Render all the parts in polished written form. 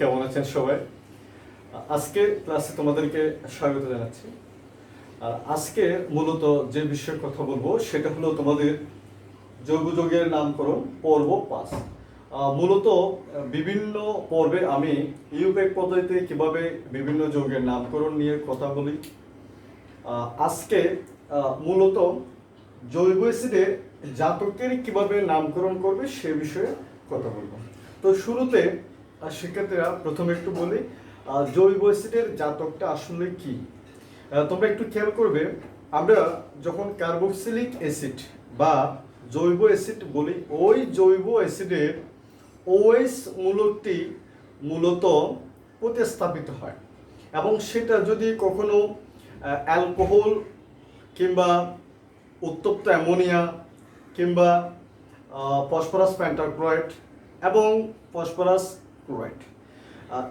কেমন আছেন সবাই? আজকে ক্লাসে তোমাদেরকে স্বাগত জানাচ্ছি। আর আজকে মূলত যে বিষয়ে কথা বলবো সেটা হলো তোমাদের যৌগ যৌগের নামকরণ পর্ব 5। মূলত বিভিন্ন পর্বে আমি ইউপেক পদ্ধতিতে কিভাবে বিভিন্ন যৌগের নামকরণ নিয়ে কথা বলি। আজকে মূলত জৈব অ্যাসিডের জাতকের কিভাবে নামকরণ করবে সে বিষয়ে কথা বলবো। তো শুরুতে শিক্ষার্থীরা প্রথমে একটু বলি জৈব অ্যাসিডের জাতকটা আসলে কি। তোমরা একটু খেয়াল করবে, আমরা যখন কার্বক্সিলিক অ্যাসিড বা জৈব অ্যাসিড বলি, ওই জৈব অ্যাসিডের ওএস মূলকটি মূলত প্রতিস্থাপিত হয় এবং সেটা যদি কখনো অ্যালকোহল কিংবা উত্তপ্ত অ্যামোনিয়া কিংবা ফসফরাস পেন্টাক্লোরাইড এবং ফসফরাস ক্লোরাইড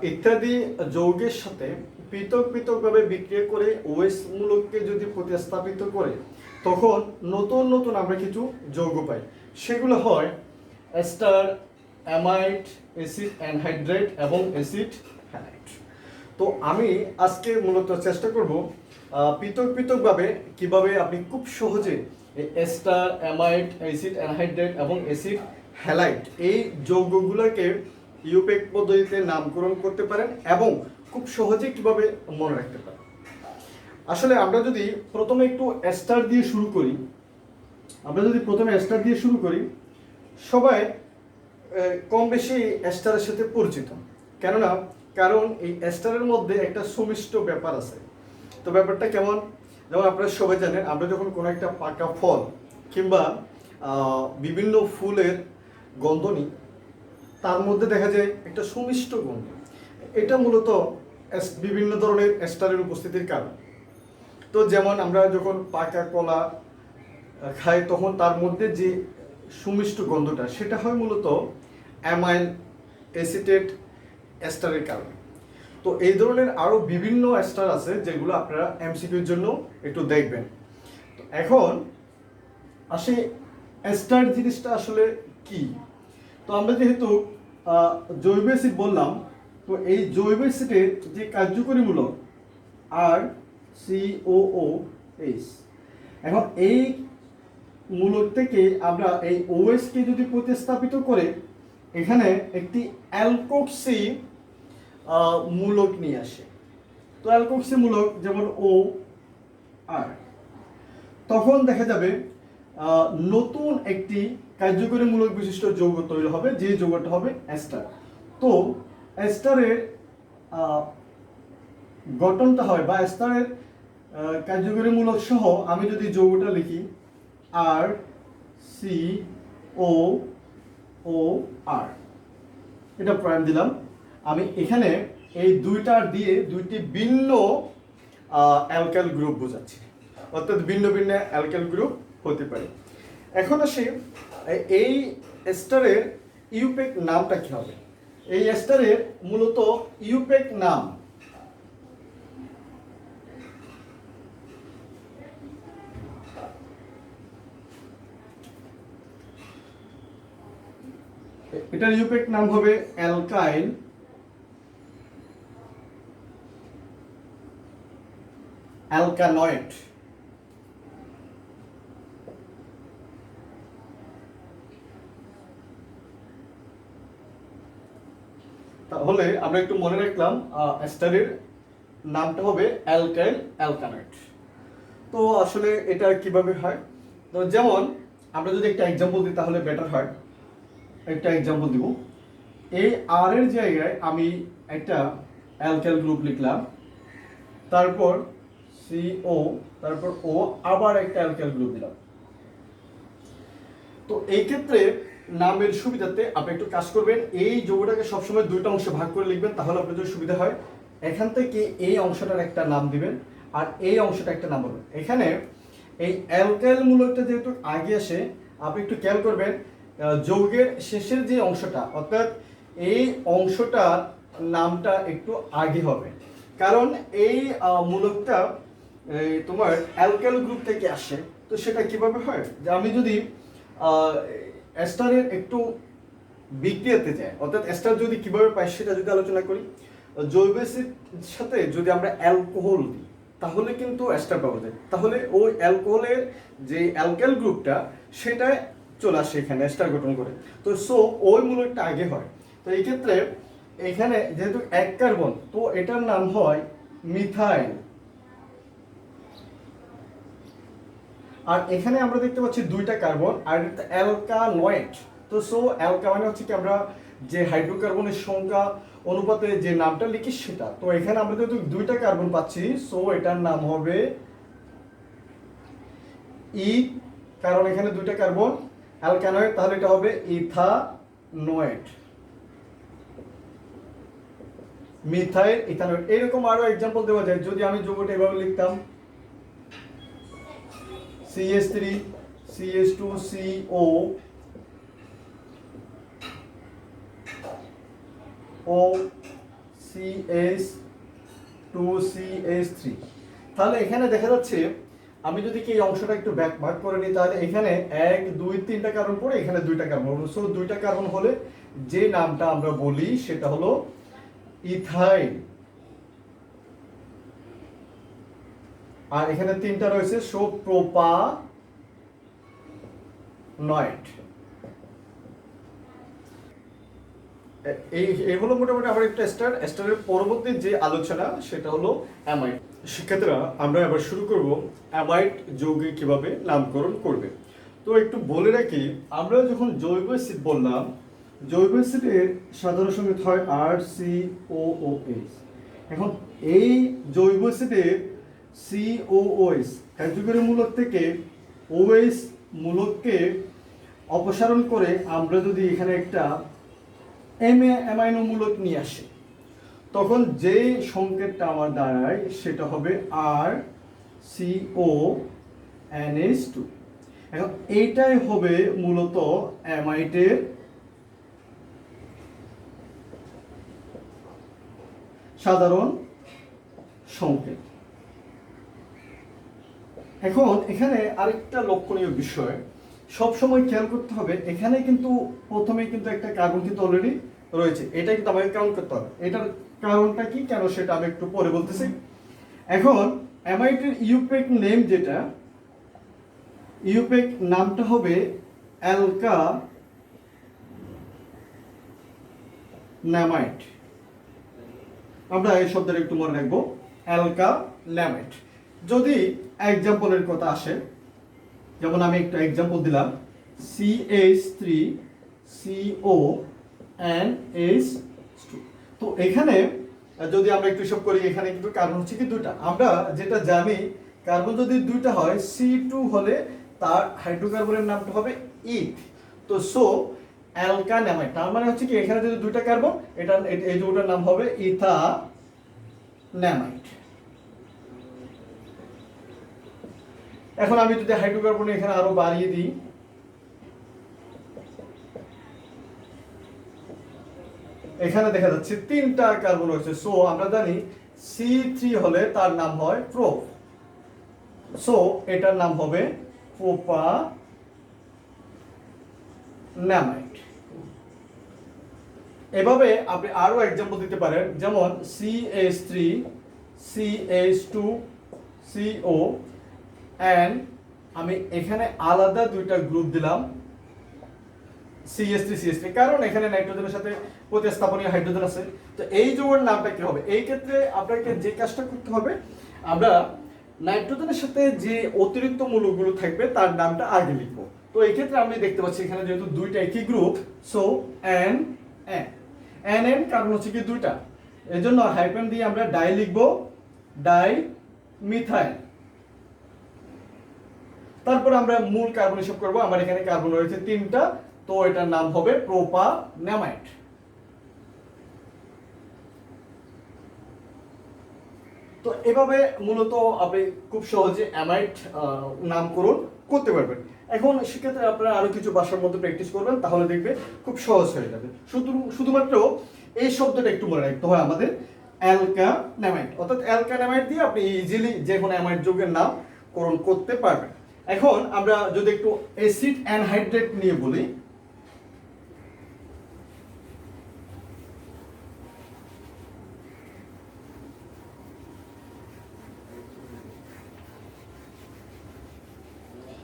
ইত্যাদি যৌগের সাথে পৃথক পৃথকভাবে বিক্রিয়া করে ওএস মূলককে যদি প্রতিস্থাপিত করে তখন নতুন নতুন আমরা কিছু যৌগ পাই। সেগুলো হয় এস্টার, অ্যামাইড, অ্যাসিড অ্যানহাইড্রেট এবং অ্যাসিড হ্যালাইড। তো আমি আজকে মূলত চেষ্টা করব পৃথক পৃথকভাবে কিভাবে আপনি খুব সহজে এস্টার, অ্যামাইড, অ্যাসিড অ্যানহাইড্রেট এবং অ্যাসিড হ্যালাইড এই যৌগগুলোকে ইউপেক পদ্ধতিতে নামকরণ করতে পারেন এবং খুব সহজে কিভাবে মনে রাখতে পারেন। আসলে আমরা যদি প্রথমে একটু এস্টার দিয়ে শুরু করি, সবাই কম বেশি এস্টারের সাথে পরিচিত। কারণ এই এস্টারের মধ্যে একটা সুমিষ্ট ব্যাপার আছে। তো ব্যাপারটা কেমন? যেমন আপনারা সবাই জানেন, আমরা যখন কোনো একটা পাকা ফল কিংবা বিভিন্ন ফুলের গন্ধ নিই, তার মধ্যে দেখা যায় একটা সুমিষ্ট গন্ধ। এটা মূলত বিভিন্ন ধরনের এস্টারের উপস্থিতির কারণ। তো যেমন আমরা যখন পাকা কলা খাই তখন তার মধ্যে যে সুমিষ্ট গন্ধটা সেটা হয় মূলত অ্যামাইল অ্যাসিটেট এস্টারের কারণে। তো এই ধরনের আরও বিভিন্ন এস্টার আছে যেগুলো আপনারা এমসিকিউর জন্য একটু দেখবেন। তো এখন আসে এস্টার জিনিসটা আসলে কি। তো আমরা যেহেতু জৈব অ্যাসিড বললাম, তো এই জৈব অ্যাসিডের যে কার্যকরী মূলক RCOOH, এখন এই মূলক থেকে আমরা এই OH কে যদি প্রতিস্থাপিত করে এখানে একটি অ্যালকোক্সি মূলক নিয়ে আসে, তো অ্যালকোক্সি মূলক যেমন OR, তখন দেখা যাবে নতুন একটি কার্যকরী মূলক বিশিষ্ট যৌগ তৈরি হবে, যে যৌগটা হবে এস্টার। তো এস্টারের গঠনটা হয় বা এস্টারের কার্যকরী মূলক সহ আমি যদি যৌগটা লিখি RCOOR, এটা প্রাইম দিলাম। আমি এখানে এই দুইটার দিয়ে দুইটি ভিন্ন অ্যালকাইল গ্রুপ বোঝাচ্ছি, অর্থাৎ ভিন্ন ভিন্ন অ্যালকাইল গ্রুপ হতে পারে। এখন আসি এই এস্টারের ইউপেক নামটা কি হবে। এই এস্টারের মূলত ইউপেক নাম এটার ইউপেক নাম হবে অ্যালকাইল অ্যালকানয়েড। তাহলে আমরা একটু মনে রাখলাম এস্টারের নামটা হবে অ্যালকাইল অ্যালকানয়েড। তো আসলে এটা কিভাবে হয়, তো যেমন আমরা যদি একটা এক্সাম্পল দিই তাহলে বেটার হয়। একটা এক্সাম্পল দিব, এই আর এর জায়গায় আমি একটা অ্যালকাইল গ্রুপ লিখলাম, তারপর CO, তারপর O, আবার একটা অ্যালকাইল গ্রুপ দিলাম। তো এই ক্ষেত্রে নামের সুবিধাতে আপনি একটু কাজ করবেন, এই যৌগটাকে সবসময় দুইটা অংশে ভাগ করে লিখবেন, তাহলে আপনার জন্য সুবিধা হয়। এখান থেকে এই অংশটার একটা নাম দিবেন আর এই অংশটা একটা নাম বলবেন। এখানে এই অ্যালকাইল মূলকটা যেহেতু আগে আসে, আপনি একটু খেয়াল করবেন যৌগের শেষের যে অংশটা, অর্থাৎ এই অংশটার নামটা একটু আগে হবে, কারণ এই মূলকটা তোমার অ্যালকাইল গ্রুপ থেকে আসে। তো সেটা কিভাবে হয়, যে আমি যদি এস্টারের একটু বিক্রিয়াতে যায়, অর্থাৎ এস্টার যদি কিভাবে পাই সেটা যদি আলোচনা করি, জৈব অ্যাসিড সাথে যদি আমরা অ্যালকোহল দিই তাহলে কিন্তু এস্টার পাওয়া যায়, তাহলে ওই অ্যালকোহলের যে অ্যালকাইল গ্রুপটা সেটা চলে আসে এখানে এস্টার গঠন করে। তো সো ওই মূলকটা আগে হয়। তো এই ক্ষেত্রে এখানে যেহেতু এক কার্বন, তো এটার নাম হয় মিথাইল। আর এখানে আমরা দেখতে পাচ্ছি দুইটা কার্বন আর এটা অ্যালকানয়েড। তো সো অ্যালকা মানে হচ্ছে কি আমরা যে হাইড্রোকার্বনের সংখ্যা অনুপাতে যে নামটা লিখি সেটা। তো এখানে আমরা যেহেতু দুইটা কার্বন পাচ্ছি, সো এটার নাম হবে ই, কারণ এখানে দুইটা কার্বন অ্যালকানয়েড, তাহলে এটা হবে ইথানয়েড, মিথাইল ইথানয়েড। এরকম আরো এক্সাম্পল দেওয়া যায়। যদি আমি যৌগটা এভাবে লিখতাম CH3 CH2 CO O CH2 CH3, তাহলে এখানে দেখা যাচ্ছে আমি যদি কি এই অংশটা একটু ভাগ করে নিই, তাহলে এখানে 1 2 3টা কার্বন পড়ে, এখানে দুইটা কার্বন। সো দুইটা কার্বন হলে যে নামটা আমরা বলি সেটা হলো ইথাইল। আর এখানে তিনটা রয়েছে, সো প্রোপানয়েড। এই হলো মোটামুটি আমার একটা এস্টারের পরবর্তী যে আলোচনা সেটা হলো অ্যামাইড। শিক্ষার্থীরা আমরা এবার শুরু করব অ্যামাইড যৌগে কিভাবে নামকরণ করবে। তো একটু বলে রাখি, আমরা যখন জৈব অ্যাসিড বললাম, জৈব অ্যাসিডের সাধারণ সংকেত হয় RCOOH। এখন এই জৈব অ্যাসিডের COOH কার্যকরী মূলক থেকে OH মূলককে অপসারণ করে আমরা যদি এখানে একটা অ্যামাইনো মূলক নিয়ে আসি, তখন যে সংকেতটা আমার দাঁড়ায় সেটা হবে RCONH2। এখন এইটাই হবে মূলত অ্যামাইডের সাধারণ সংকেত। এখন এখানে আরেকটা লক্ষণীয় বিষয় সবসময় খেয়াল করতে হবে, এখানে কিন্তু প্রথমে কিন্তু একটা কার্বন কিন্তু অলরেডি রয়েছে, এটা কিন্তু আমাকে কাউন্ট করতে হবে। এটার কারণটা কি, কেন, সেটা আমি একটু পরে বলতেছি। এখন অ্যামাইডের ইউপেক নেম যেটা, ইউপেক নামটা হবে অ্যালকানামাইড। আমরা এই শব্দটা একটু মনে রাখবো, অ্যালকানামাইড। যদি এক্সাম্পলের কথা আসে, যেমন আমি একটা এক্সাম্পল দিলাম CH3CONH2। তো এখানে যদি আমরা একটু হিসাব করি, এখানে কিন্তু কার্বন হচ্ছে কি দুইটা। আমরা যেটা জানি, কার্বন যদি দুইটা হয়, C2 হলে তার হাইড্রোকার্বনের নামটা হবে ইথ। তো সো অ্যালকানামাইড, তার মানে হচ্ছে কি এখানে যদি দুইটা কার্বন, এটা এই যৌগটার নাম হবে ইথানামাইড। এখন আমি যদি হাইড্রোকার্বন এখানে আরো বাড়িয়ে দিই, এখানে দেখা যাচ্ছে তিনটা কার্বন রয়েছে। সো আমরা জানি C3 হলে তার নাম হয় প্রো, সো এটার নাম হবে প্রোপানামাইড। এভাবে আপনি আরো এক্সাম্পল দিতে পারেন, যেমন CH3 CH2CO and আমি এখানে আলাদা দুইটা গ্রুপ দিলাম CH3 কারণ এখানে নাইট্রোজেনের সাথে প্রতিস্থাপনীয় হাইড্রোজেন আছে। তো এই যৌগের নামটা কি হবে? এই ক্ষেত্রে আপনাকে যে কাজটা করতে হবে, আমরা নাইট্রোজেনের সাথে যে অতিরিক্ত মূলকগুলো থাকবে তার নামটা আগে লিখবো। তো এই ক্ষেত্রে আমি দেখতে পাচ্ছি এখানে যেহেতু দুইটা একই গ্রুপ, সো NN কারণ হচ্ছে কি দুইটা, এজন্য হাইফেন দিয়ে আমরা ডাই লিখবো, ডাই মিথাইল। তারপর আমরা মূল কার্বন হিসাব করব। আমার এখানে কার্বন রয়েছে তিনটা, তো এটার নাম হবে প্রোপানামাইড। তো এভাবে মূলত আপনি খুব সহজে অ্যামাইড নামকরণ করতে পারবেন। এখন সেক্ষেত্রে আপনারা আরো কিছু ভাষার মধ্যে প্র্যাকটিস করবেন, তাহলে দেখবে খুব সহজ হয়ে যাবে। শুধুমাত্র এই শব্দটা একটু মনে রাখতে হয় আমাদের, অ্যালকানামাইড। অর্থাৎ অ্যালকানামাইড দিয়ে আপনি ইজিলি যে কোনো অ্যামাইড যৌগের নামকরণ করতে পারবেন। এখন আমরা যদি একটু অ্যাসিড অ্যানহাইড্রেট নিয়ে বলি,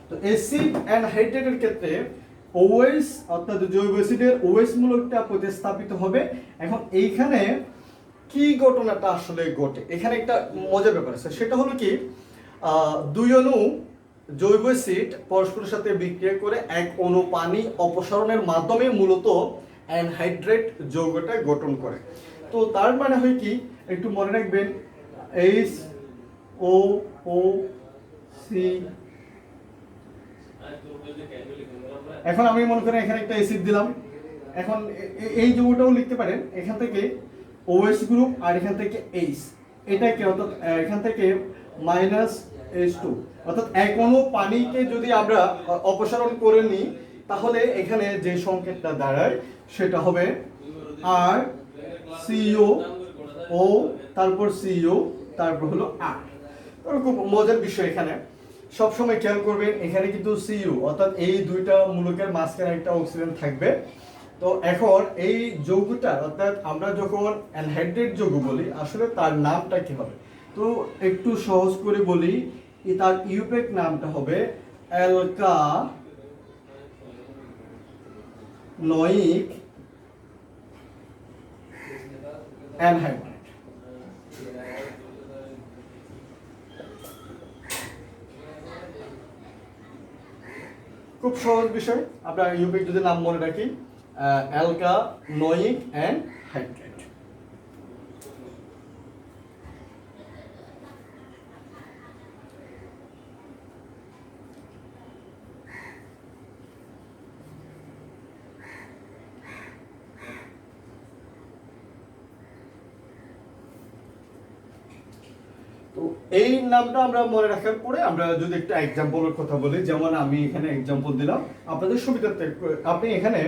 তো অ্যাসিড অ্যানহাইড্রেটের ক্ষেত্রে OH অর্থাৎ জৈব অ্যাসিডের OH মূলকটা প্রতিস্থাপিত হবে। এখন এইখানে কি ঘটনাটা আসলে ঘটে, এখানে একটা মজার ব্যাপার আছে, সেটা হলো কি দুই অণু জৈব অ্যাসিড পরস্পরের সাথে বিক্রিয়া করে এক অণু পানি অপসারণের মাধ্যমে মূলত অ্যানহাইড্রেট যৌগটা গঠন করে। তো তার মানে হয় কি, একটু মনে রাখবেন, HOOC। এখন আমি মনে করেন এখানে একটা অ্যাসিড দিলাম, এখন এই যৌগটাও লিখতে পারেন, এখান থেকে OH গ্রুপ আর এখান থেকে H, এটাকে অর্থাৎ এখান থেকে -H2, অর্থাৎ এক অণু পানিকে যদি আমরা অপসারণ করে নিই তাহলে এখানে যে সংকেতটা দাঁড়ায় সেটা হবে আর CO, O, তারপর CO, তারপর হলো R। খুব মজার বিষয়, এখানে সবসময় খেয়াল করবেন এখানে কিন্তু CU অর্থাৎ এই দুইটা মূলকের মাঝখানে একটা অক্সিজেন থাকবে। তো এখন এই যৌগটা অর্থাৎ আমরা যখন অ্যানহাইড্রেট যৌগ বলি আসলে তার নামটা কি হবে, তো একটু সহজ করে বলি, তার ইউপেক নামটা হবে অ্যালকানোয়িক অ্যানহাইড্রেট। খুব সহজ বিষয়, আমরা ইউপেক যদি নাম মনে রাখি, অ্যালকানোয়িক অ্যানহাইড্রেট। তো এই নামটা আমরা মনে রাখার পরে আমরা যদি একটা এক্সাম্পলের কথা বলি, যেমন আমি এখানে এক্সাম্পল দিলাম আপনাদের সুবিধার্থে, আপনি এখানে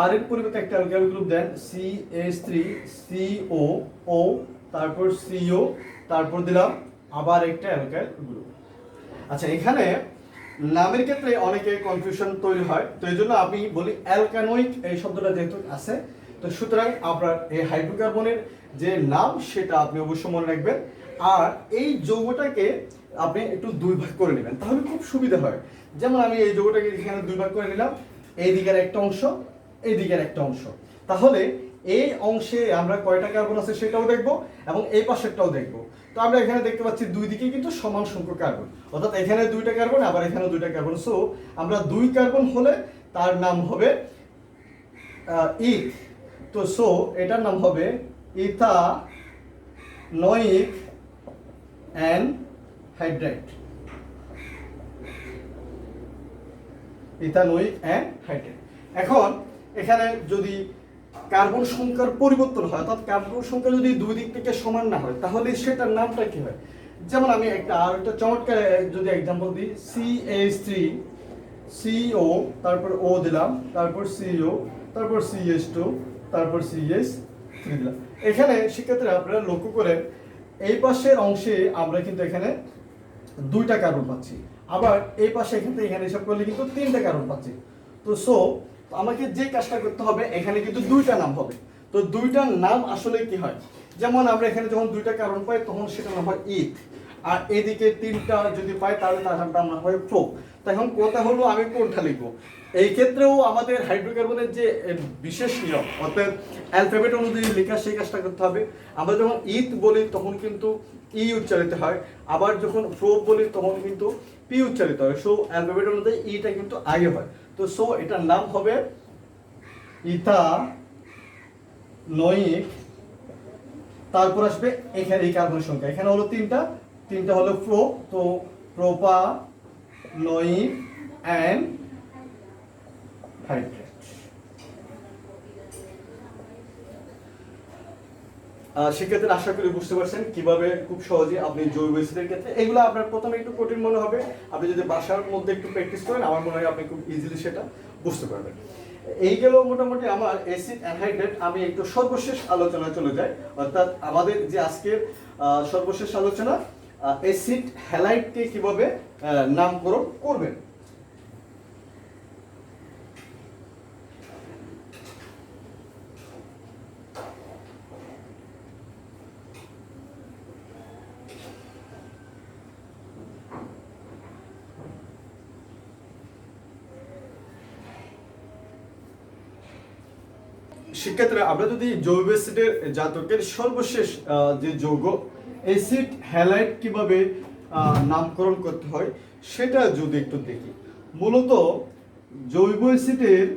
আর এর পরিবর্তে একটা অ্যালকাইল গ্রুপ দেন CH3CO, তারপর CO, তারপর দিলাম আবার একটা অ্যালকাইল গ্রুপ। আচ্ছা, এখানে নামের ক্ষেত্রে অনেকে কনফিউশন তৈরি হয়, তো এই জন্য আমি বলি অ্যালকানোয়িক এই শব্দটা যেহেতু আছে, তো সুতরাং আপনার এই হাইড্রোকার্বনের যে নাম সেটা আপনি অবশ্যই মনে রাখবেন। আর এই যৌগটাকে আপনি একটু দুই ভাগ করে নেবেন, তাহলে খুব সুবিধা হয়। যেমন আমি এই যৌগটাকে এখানে দুই ভাগ করে নিলাম, এই দিকের একটা অংশ, এই দিকের একটা অংশ, তাহলে এই অংশে আমরা কয়টা কার্বন আছে সেটাও দেখব এবং এই পাশেরটাও দেখব। তো আমরা এখানে দেখতে পাচ্ছি দুই দিকে কিন্তু সমান সংখ্যক কার্বন, অর্থাৎ এখানে দুইটা কার্বন আবার এখানে দুইটা কার্বন, সো আমরা দুই কার্বন হলে তার নাম হবে ইথ। তো সো এটার নাম হবে ইথানোয়িক অ্যানহাইড্রেট। Ethanoic anhydrate. এখন এখানে যদি কার্বন সংখ্যার পরিবর্তন হয়, অর্থাৎ কার্বন সংখ্যা যদি দুই দিক থেকে সমান না হয় তাহলে সেটার নামটা কি হয়, যেমন আমি আর একটা চমৎকার যদি এক্সাম্পল দিই, CH3CO, তারপর O দিলাম, তারপর CO, তারপর CH2, তারপর CH3 দিলাম। এখানে সেক্ষেত্রে আপনারা লক্ষ্য করেন এই পাশের অংশে আমরা কিন্তু এখানে দুইটা কার্বন পাচ্ছি, আবার এই পাশে এখান থেকে এখানে হিসাব করলে কিন্তু তিনটা কার্বন পাচ্ছি। তো সো আমাকে যে কাজটা করতে হবে, এখানে কিন্তু দুইটা নাম হবে। তো দুইটার নাম আসলে কি হয়, যেমন আমরা এখানে যখন দুইটা কার্বন পাই তখন সেটা নাম হয় ইথ, আর এদিকে তিনটা যদি পাই তাহলে তার নামটা আমরা হয় প্রো। তো এখন কথা হলো আমি কোনটা লিখবো, এই ক্ষেত্রেও আমাদের হাইড্রোকার্বনের যে বিশেষ নিয়ম অর্থাৎ অ্যালফাবেট অনুযায়ী লেখা সেই কাজটা করতে হবে। আমরা যখন ইথ বলি তখন কিন্তু ই উচ্চারিত হয়, আবার যখন প্রো বলি তখন কিন্তু পি উচ্চারিত হয়, সো অ্যালফাবেট অনুযায়ী ইটা কিন্তু আগে হয়। তো সো এটার নাম হবে ইথানোয়িক, তারপর আসবে এখানে এই কার্বন সংখ্যা, এখানে হলো তিনটা হলো প্রো, তো প্রোপানোয়িক অ্যানহাইড্রেট। সেক্ষেত্রে আশা করি বুঝতে পারছেন কিভাবে খুব সহজে আপনি জৈব অ্যাসিডের ক্ষেত্রে, এগুলো আপনার প্রথমে একটু কঠিন মনে হবে, আপনি যদি বাসার মধ্যে একটু প্র্যাকটিস করেন আমার মনে হয় আপনি খুব ইজিলি সেটা বুঝতে পারবেন। এই গেল মোটামুটি আমার অ্যাসিড অ্যানহাইড্রেট। আমি একটু সর্বশেষ আলোচনায় চলে যাই, অর্থাৎ আমাদের যে আজকের সর্বশেষ আলোচনা, অ্যাসিড হ্যালাইডকে কিভাবে নামকরণ করবেন। শিক্ষার্থীরা আমরা যদি জৈব অ্যাসিডের জাতকের সর্বশেষ যে যৌগ অ্যাসিড হ্যালাইড কিভাবে নামকরণ করতে হয় সেটা যদি একটু দেখি। মূলত জৈব অ্যাসিডের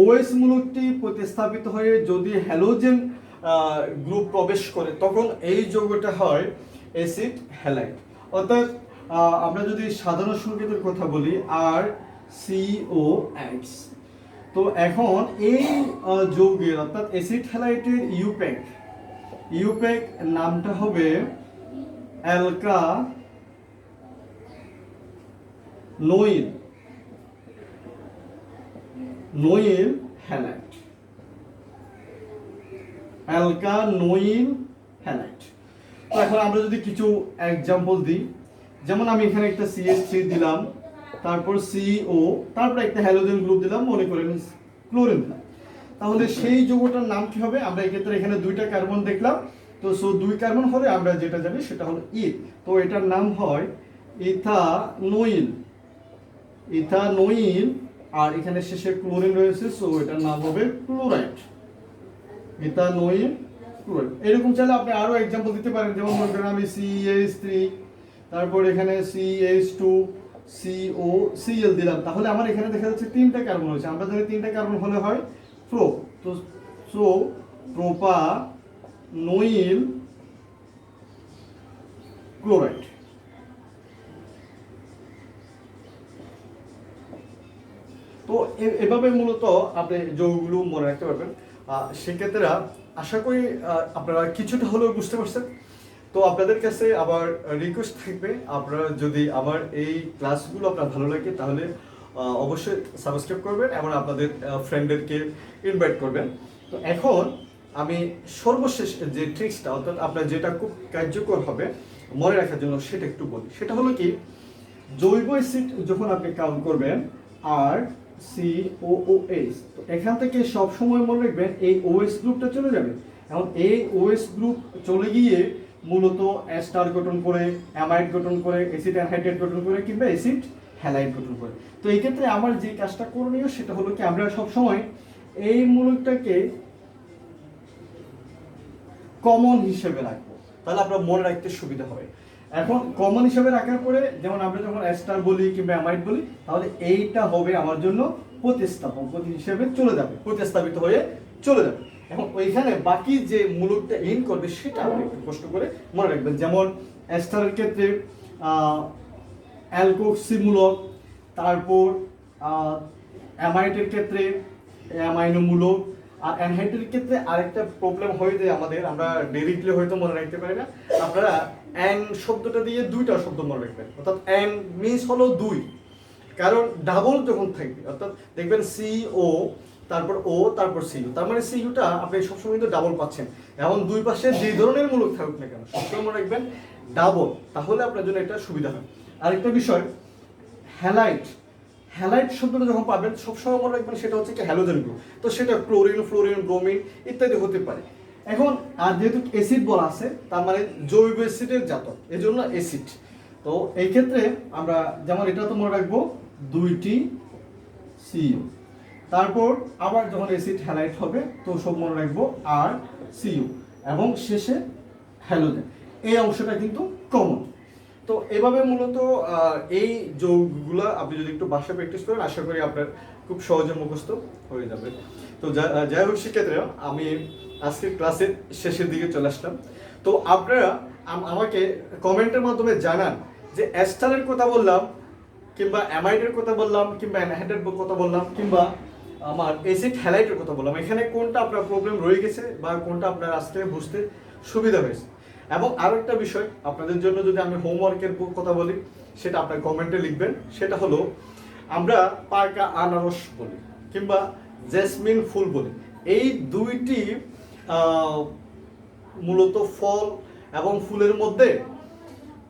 OH মূলকটি প্রতিস্থাপিত হয়ে যদি হ্যালোজেন গ্রুপ প্রবেশ করে তখন এই যৌগটা হয় অ্যাসিড হ্যালাইড। অর্থাৎ আমরা যদি সাধারণ সংকেতের কথা বলি RCOX, তো এখন এই যৌগের অর্থাৎ অ্যাসিড হ্যালাইডের ইউপ্যাক নামটা হবে অ্যালকানোইল হ্যালাইড। অ্যালকানোইল হ্যালাইড। তো এখন আমরা যদি কিছু এক্সাম্পল দিই, যেমন আমি এখানে একটা CH3 দিলাম, তারপর CO, তারপর একটা হ্যালোজেন গ্রুপ দিলাম, মনে করেন ক্লোরিন দিলাম, তাহলে সেই যৌগটার নাম কি হবে? আমরা এক্ষেত্রে এখানে দুইটা কার্বন দেখলাম, তো দুই কার্বন হলে আমরা যেটা জানি সেটা হলো ইথ, তো এটার নাম হয় ইথানোইল, আর এখানে শেষে ক্লোরিন রয়েছে, সো এটার নাম হবে ক্লোরাইড, ইথানোইল ক্লোরাইড। এরকম চাইলে আপনি আরো এক্সাম্পল দিতে পারেন, যেমন মনে করেন আমি CH3, তারপর এখানে CH2, CO, Cl দিলাম, তাহলে আমার এখানে দেখা যাচ্ছে তিনটা কার্বন হয়েছে। আমরা জানি তিনটা কার্বন হলে হয় প্রো, তো সো প্রোপানোইল ক্লোরাইড। তো এভাবে মূলত আপনি যৌগগুলো মনে রাখতে পারবেন। সেক্ষেত্রে আশা করি আপনারা কিছুটা হলেও বুঝতে পারছেন। তো আপনাদের কাছে আবার রিকোয়েস্ট থাকবে, আপনারা যদি আমার এই ক্লাসগুলো আপনার ভালো লাগে তাহলে অবশ্যই সাবস্ক্রাইব করবেন এবং আপনাদের ফ্রেন্ডদেরকে ইনভাইট করবেন। তো এখন আমি সর্বশেষ যে ট্রিক্সটা, অর্থাৎ আপনার যেটা খুব কার্যকর হবে মনে রাখার জন্য সেটা একটু বলি। সেটা হলো কি, জৈব অ্যাসিড যখন আপনি কাউন্ট করবেন RCOOH, তো এখান থেকে সবসময় মনে রাখবেন এই OH গ্রুপটা চলে যাবে। এখন এই OH গ্রুপ চলে গিয়ে মূলত এস্টার গঠন করে, অ্যামাইড গঠন করে, অ্যাসিড অ্যানহাইড্রেট গঠন করে, কিংবা অ্যাসিড হ্যালাইড গঠন করে। তো এই ক্ষেত্রে আমার যে কাজটা করণীয় সেটা হলো কি, আমরা সবসময় এই মূলকটাকে কমন হিসেবে রাখবো, তাহলে আপনার মনে রাখতে সুবিধা হবে। এখন কমন হিসেবে রাখার পরে যেমন আমরা যখন এস্টার বলি কিংবা অ্যামাইড বলি, তাহলে এইটা হবে আমার জন্য প্রতিস্থাপক হিসেবে চলে যাবে, প্রতিস্থাপিত হয়ে চলে যাবে। এখন ওইখানে বাকি যে মূলকটা ইন করবে সেটা আপনি একটু কষ্ট করে মনে রাখবেন। যেমন এস্টারের ক্ষেত্রে অ্যালকোক্সি মূলক, তারপর অ্যামাইডের ক্ষেত্রে অ্যামাইনো মূলক, আর অ্যানহাইড্রেটের ক্ষেত্রে আরেকটা প্রবলেম হয়ে যায় আমাদের, আমরা ডিরেক্টলি হয়তো মনে রাখতে পারি না। আপনারা অ্যান শব্দটা দিয়ে দুইটা শব্দ মনে রাখবেন, অর্থাৎ অ্যান মিনস হলো দুই, কারণ ডাবল যখন থাকবে, অর্থাৎ দেখবেন CO, তারপর O, তারপর CU, তার মানে CUটা আপনি সবসময় কিন্তু ডাবল পাচ্ছেন। এখন দুই পাশে যে ধরনের মূলক থাকুক না কেন সবসময় মনে রাখবেন ডাবল, তাহলে আপনার জন্য এটা সুবিধা হয়। আরেকটা বিষয়, হ্যালাইড শব্দটা যখন পাবেন সবসময় মনে রাখবেন সেটা হচ্ছে কি হ্যালোজেন গ্রুপ, তো সেটা ক্লোরিন, ফ্লোরিন, ব্রোমিন ইত্যাদি হতে পারে। এখন আর যেহেতু অ্যাসিড বলা আছে, তার মানে জৈব অ্যাসিডের জাতক, এজন্য অ্যাসিড। তো এই ক্ষেত্রে আমরা যেমন এটা তো মনে রাখবো দুইটি CU, তারপর আবার যখন অ্যাসিড হ্যালাইড হবে তো সব মনে রাখবো RCU, এবং শেষে হ্যালোজেন। এই অংশটা কিন্তু কমন। তো এভাবে মূলত এই যৌগগুলা আপনি যদি একটু বাসায় প্র্যাকটিস করেন, আশা করি আপনার খুব সহজে মুখস্থ হয়ে যাবে। তো যাই হোক শিক্ষার্থীরা, আমি আজকের ক্লাসের শেষের দিকে চলে আসলাম। তো আপনারা আমাকে কমেন্টের মাধ্যমে জানান যে এস্টারের কথা বললাম, কিংবা অ্যামাইডের কথা বললাম, কিংবা অ্যানহাইড্রেট কথা বললাম, কিংবা আমার অ্যাসিড হ্যালাইডের কথা বললাম, এখানে কোনটা আপনার প্রবলেম রয়ে গেছে বা কোনটা আপনার আজকে বুঝতে সুবিধা হয়েছে। এবং আরো একটা বিষয় আপনাদের জন্য যদি আমি হোমওয়ার্কের কথা বলি, সেটা আপনার কমেন্টে লিখবেন। সেটা হলো, আমরা পাকা আনারস বলি কিংবা জেসমিন ফুল বলি, এই দুইটি মূলত ফল এবং ফুলের মধ্যে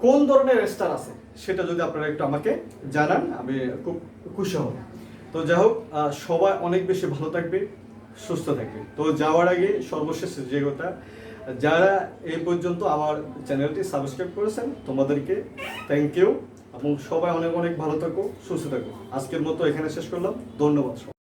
কোন ধরনের এস্টার আছে সেটা যদি আপনারা একটু আমাকে জানান, আমি খুব খুশি হব। তো যাই হোক, সবাই অনেক বেশি ভালো থাকবে, সুস্থ থাকবে। তো যাওয়ার আগে সর্বশেষ যে কথা, যারা এই পর্যন্ত আমার চ্যানেলটি সাবস্ক্রাইব করেছেন তোমাদেরকে থ্যাংক ইউ, এবং সবাই অনেক অনেক ভালো থাকো, সুস্থ থাকো। আজকের মতো এখানে শেষ করলাম, ধন্যবাদ।